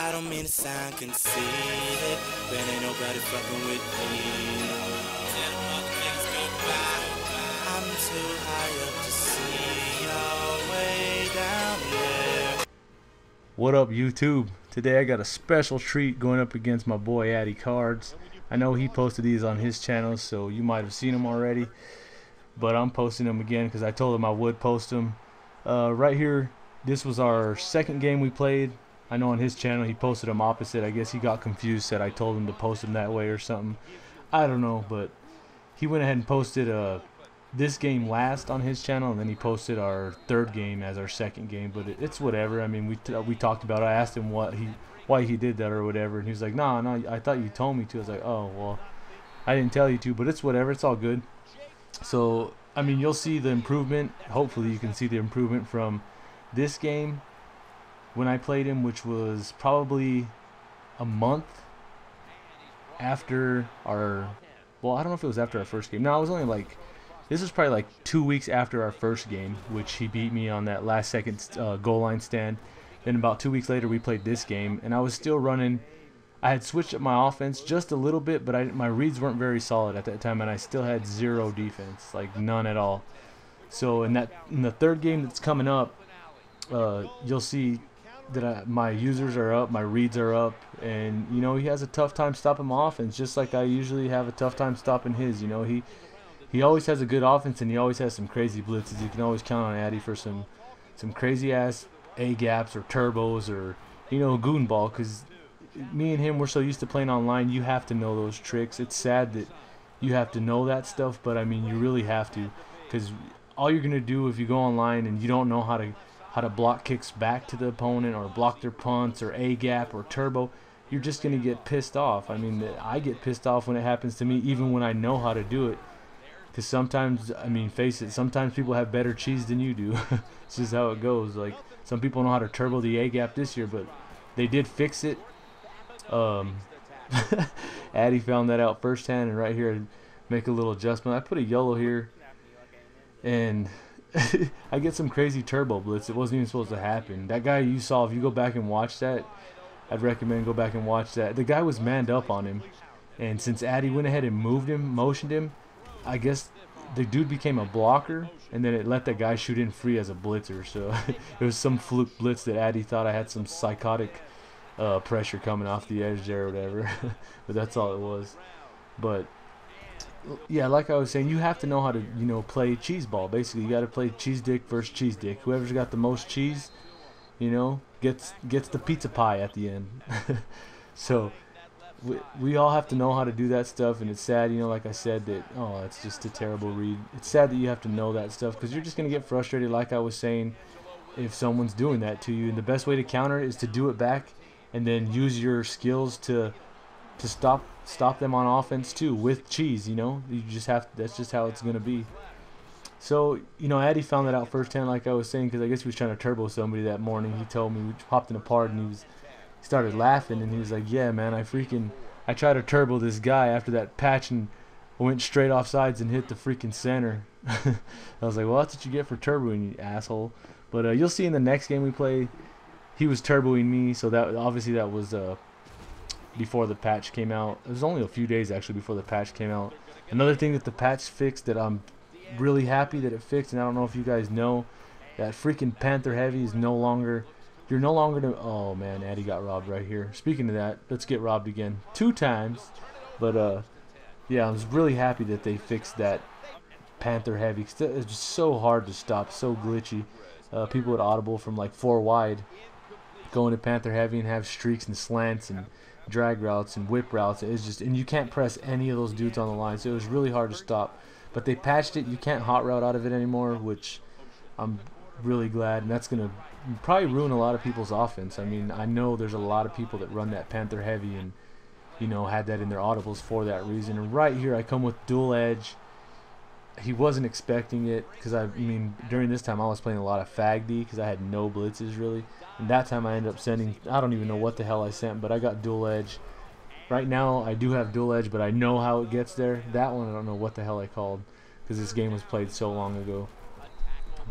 I don't mean to sound conceited, but ain't nobody fucking with me. Tell the motherfuckers goodbye. I'm too high up to see y'all way down there. What up, YouTube? Today I got a special treat going up against my boy cArDs. I know he posted these on his channel, so you might have seen them already, but I'm posting them again because I told him I would post them. Right here, this was our second game we played. I know on his channel he posted them opposite. I guess he got confused, said I told him to post them that way or something. I don't know, but he went ahead and posted this game last on his channel, and then he posted our third game as our second game. But it's whatever. I mean, we talked about it. I asked him why he did that or whatever, and he was like, no, I thought you told me to. I was like, oh well, I didn't tell you to, but it's whatever. It's all good. So I mean, you'll see the improvement. Hopefully you can see the improvement from this game when I played him, which was probably a month after our, well, I don't know if it was after our first game. No, it was only like, this was probably like 2 weeks after our first game, which he beat me on that last second goal line stand. Then about 2 weeks later we played this game, and I was still running. I had switched up my offense just a little bit, but my reads weren't very solid at that time, and I still had zero defense, like none at all. So in the third game that's coming up, you'll see that my users are up, my reads are up, and you know, he has a tough time stopping my offense, just like I usually have a tough time stopping his. You know, he always has a good offense, and he always has some crazy blitzes. You can always count on Addy for some crazy ass A gaps or turbos, or you know, goon ball, because me and him, we're so used to playing online. You have to know those tricks. It's sad that you have to know that stuff, but I mean, you really have to, because all you're gonna do if you go online and you don't know how to block kicks back to the opponent, or block their punts, or A gap or turbo, you're just gonna get pissed off. I mean, I get pissed off when it happens to me, even when I know how to do it. Because sometimes, I mean, face it, sometimes people have better cheese than you do. It's just how it goes. Like, some people know how to turbo the A gap this year, but they did fix it. Addy found that out firsthand, and right here, make a little adjustment. I put a yellow here, and I get some crazy turbo blitz. It wasn't even supposed to happen. That guy you saw, if you go back and watch that, I'd recommend go back and watch that. The guy was manned up on him, and since Addy went ahead and moved him, motioned him, I guess the dude became a blocker, and then it let that guy shoot in free as a blitzer. So it was some fluke blitz that Addy thought I had some psychotic pressure coming off the edge there or whatever. But that's all it was. But yeah, like I was saying, you have to know how to, you know, play cheese ball. Basically, you got to play cheese dick versus cheese dick. Whoever's got the most cheese, you know, gets the pizza pie at the end. So we all have to know how to do that stuff, and it's sad, you know, like I said, that, oh, it's just a terrible read. It's sad that you have to know that stuff, because you're just going to get frustrated, like I was saying, if someone's doing that to you. And the best way to counter it is to do it back, and then use your skills to stop them on offense too, with cheese. You know, you just have, that's just how it's gonna be. So, you know, Addy found that out firsthand, like I was saying, because I guess he was trying to turbo somebody that morning. He told me, we hopped in a part, and he started laughing, and he was like, yeah man, I tried to turbo this guy after that patch, and went straight off sides and hit the freaking center. I was like, well, that's what you get for turboing, you asshole. But you'll see in the next game we play, he was turboing me, so that obviously that was before the patch came out. It was only a few days actually before the patch came out. Another thing that the patch fixed that I'm really happy that it fixed, and I don't know if you guys know, that freaking Panther Heavy is no longer, you're no longer to, oh man, Addy got robbed right here. Speaking of that, let's get robbed again 2 times. But yeah, I was really happy that they fixed that Panther Heavy. It's just so hard to stop, so glitchy. People would audible from like 4 wide, go into Panther Heavy and have streaks and slants and drag routes and whip routes. It's just, and you can't press any of those dudes on the line, so it was really hard to stop. But they patched it. You can't hot route out of it anymore, which I'm really glad, and that's gonna probably ruin a lot of people's offense. I mean, I know there's a lot of people that run that Panther Heavy and, you know, had that in their audibles for that reason. And right here I come with dual edge. He wasn't expecting it, because I mean, during this time I was playing a lot of fag D because I had no blitzes really, and that time I ended up sending, I don't even know what the hell I sent, but I got dual edge. Right now I do have dual edge, but I know how it gets there. That one I don't know what the hell I called, because this game was played so long ago.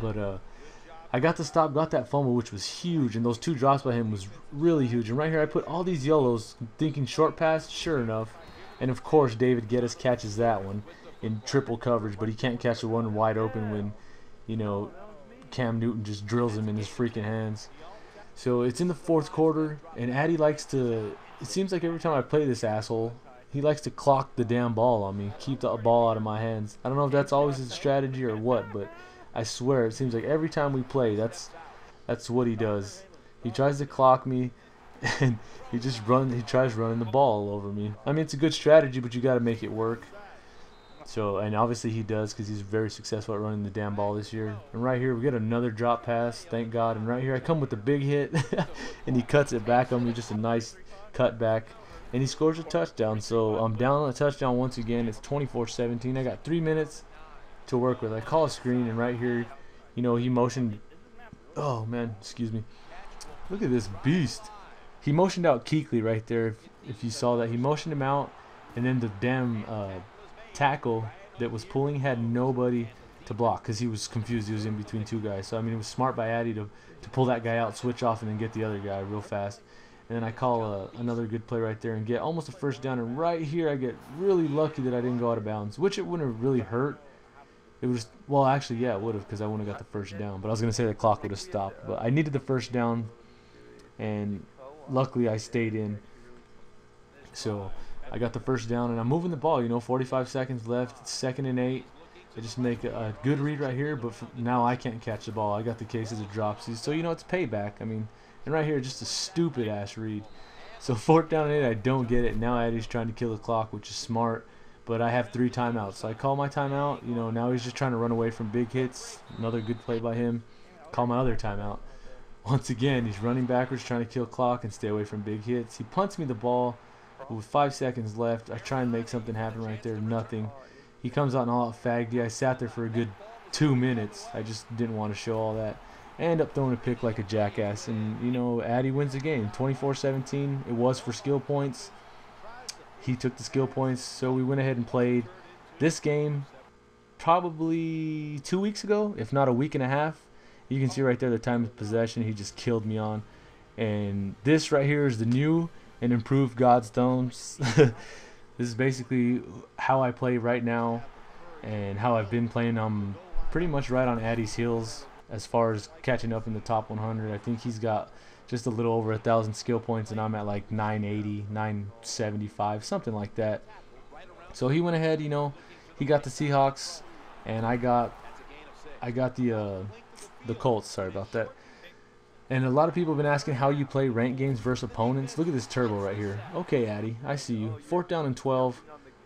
But I got the stop, got that fumble, which was huge, and those 2 drops by him was really huge. And right here, I put all these yellows, thinking short pass, sure enough. And of course, David Geddes catches that one in triple coverage, but he can't catch the one wide open when, you know, Cam Newton just drills him in his freaking hands. So it's in the 4th quarter, and Addy likes to, it seems like every time I play this asshole, he likes to clock the damn ball on me, keep the ball out of my hands. I don't know if that's always his strategy or what, but I swear it seems like every time we play, that's what he does. He tries to clock me, and he tries running the ball all over me. I mean, it's a good strategy, but you got to make it work. So, and obviously he does, because he's very successful at running the damn ball this year. And right here, we get another drop pass, thank God. And right here, I come with the big hit, and he cuts it back on me, just a nice cut back. And he scores a touchdown. So I'm down on a touchdown once again. It's 24-17. I got 3 minutes to work with. I call a screen, and right here, you know, he motioned. Oh man, excuse me. Look at this beast. He motioned out Kuechly right there. If you saw that, he motioned him out, and then the damn tackle that was pulling had nobody to block because he was confused. He was in between 2 guys. So I mean, it was smart by Addy to pull that guy out, switch off, and then get the other guy real fast. And then I call another good play right there and get almost a first down. And right here, I get really lucky that I didn't go out of bounds, which it wouldn't have really hurt. It was, well, actually, yeah, it would have, because I wouldn't have got the first down. But I was going to say the clock would have stopped. But I needed the first down, and luckily I stayed in. So I got the first down, and I'm moving the ball. You know, 45 seconds left. It's 2nd and 8. I just make a good read right here, but now I can't catch the ball. I got the cases of dropsies. So, you know, it's payback. I mean, and right here, just a stupid-ass read. So 4th down and 8, I don't get it. Now Addy's trying to kill the clock, which is smart. But I have 3 timeouts. So I call my timeout. You know, now he's just trying to run away from big hits. Another good play by him. Call my other timeout. Once again, he's running backwards, trying to kill clock and stay away from big hits. He punts me the ball with 5 seconds left. I try and make something happen right there. Nothing. He comes out and all out faggy. I sat there for a good 2 minutes. I just didn't want to show all that. I end up throwing a pick like a jackass. And, you know, Addy wins the game. 24-17. It was for skill points. He took the skill points, so we went ahead and played this game probably 2 weeks ago, if not a week and a half. You can see right there the time of possession he just killed me on. And this right here is the new and improved GODzTHUMBz. This is basically how I play right now and how I've been playing. I'm pretty much right on Addy's heels as far as catching up in the top 100. I think he's got just a little over 1,000 skill points, and I'm at like 980, 975, something like that. So he went ahead, you know, he got the Seahawks, and I got the Colts. Sorry about that. And a lot of people have been asking how you play ranked games versus opponents. Look at this turbo right here. Okay, Addy, I see you. 4th down and 12.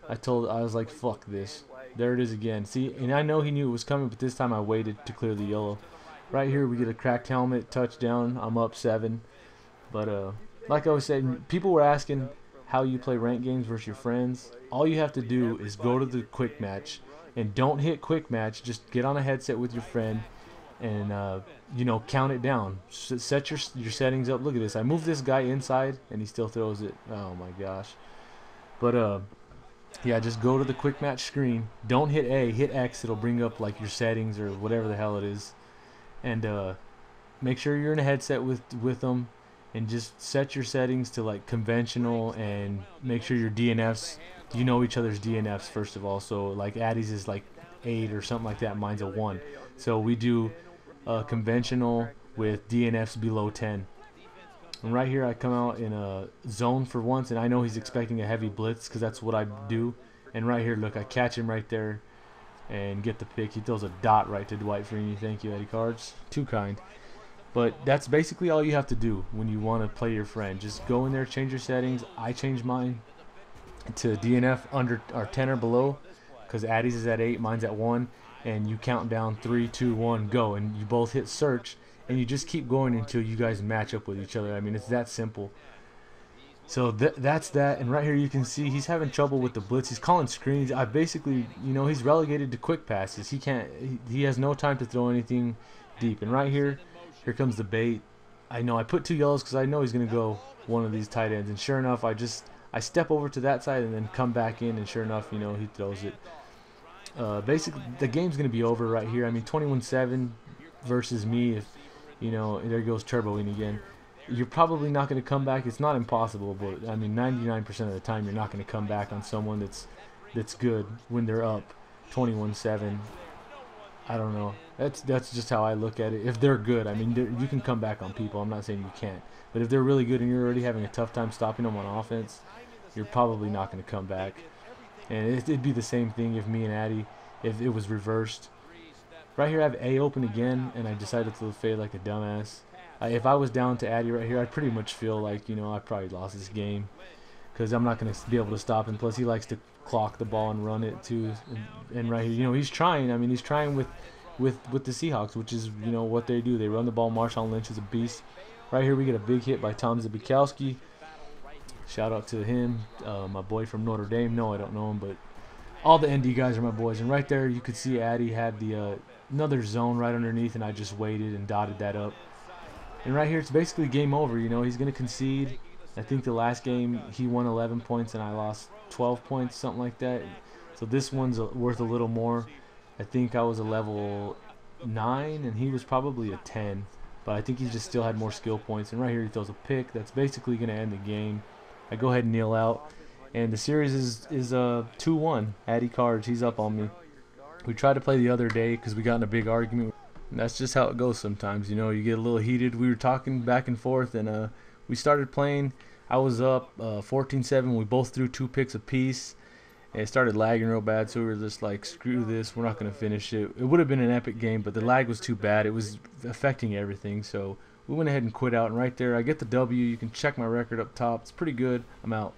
I was like, fuck this. There it is again. See, and I know he knew it was coming, but this time I waited to clear the yellow. Right here, we get a cracked helmet, touchdown. I'm up 7. But like I was saying, people were asking how you play ranked games versus your friends. All you have to do is go to the quick match, and don't hit quick match. Just get on a headset with your friend, and you know, count it down. Set your settings up. Look at this. I move this guy inside, and he still throws it. Oh my gosh. But yeah, just go to the quick match screen. Don't hit A, hit X. It'll bring up like your settings or whatever the hell it is. And make sure you're in a headset with them, and just set your settings to like conventional, and make sure your DNFs, you know each other's DNFs first of all. So like Addy's is like 8 or something like that. Mine's a 1. So we do conventional with DNFs below 10. And right here, I come out in a zone for once, and I know he's expecting a heavy blitz because that's what I do. And right here, look, I catch him right there and get the pick. He throws a dot right to Dwight Freeney. Thank you, Eddie Cards. Too kind. But that's basically all you have to do when you want to play your friend. Just go in there, change your settings. I changed mine to DNF under or 10 or below, because Addy's is at 8, mine's at 1, and you count down 3, 2, 1, go, and you both hit search, and you just keep going until you guys match up with each other. I mean, it's that simple. So that's that. And right here you can see he's having trouble with the blitz. He's calling screens. I basically, you know, he's relegated to quick passes. He has no time to throw anything deep. And right here comes the bait. I know I put 2 yellows because I know he's going to go one of these tight ends. And sure enough, I step over to that side and then come back in, and sure enough, you know, he throws it. Basically, the game's going to be over right here. I mean, 21-7 versus me. you know, there goes turboing again. You're probably not going to come back. It's not impossible, but I mean, 99% of the time, you're not going to come back on someone that's good when they're up 21-7. I don't know. That's just how I look at it. If they're good, I mean, you can come back on people. I'm not saying you can't, but if they're really good and you're already having a tough time stopping them on offense, you're probably not going to come back. And it'd be the same thing if me and Addy, if it was reversed. Right here, I have A open again, and I decided to fade like a dumbass. If I was down to Addy right here, I'd pretty much feel like, you know, I probably lost this game because I'm not going to be able to stop him. Plus, he likes to clock the ball and run it too. And right here, you know, he's trying. I mean, he's trying with the Seahawks, which is, you know, what they do. They run the ball. Marshawn Lynch is a beast. Right here, we get a big hit by GODzTHUMBz22. Shout out to him, my boy from Notre Dame. No, I don't know him, but all the ND guys are my boys. And right there, you could see Addy had the another zone right underneath, and I just waited and dotted that up. And right here, it's basically game over. You know, he's going to concede. I think the last game, he won 11 points, and I lost 12 points, something like that. So this one's worth a little more. I think I was a level 9, and he was probably a 10. But I think he just still had more skill points. And right here, he throws a pick. That's basically going to end the game. I go ahead and kneel out. And the series is 2-1. Addy cArDs, he's up on me. We tried to play the other day because we got in a big argument. And that's just how it goes sometimes. You know, you get a little heated. We were talking back and forth, and we started playing. I was up 14-7. We both threw 2 picks apiece. And it started lagging real bad, so we were just like, screw this. We're not going to finish it. It would have been an epic game, but the lag was too bad. It was affecting everything, so we went ahead and quit out. And right there, I get the W. You can check my record up top. It's pretty good. I'm out.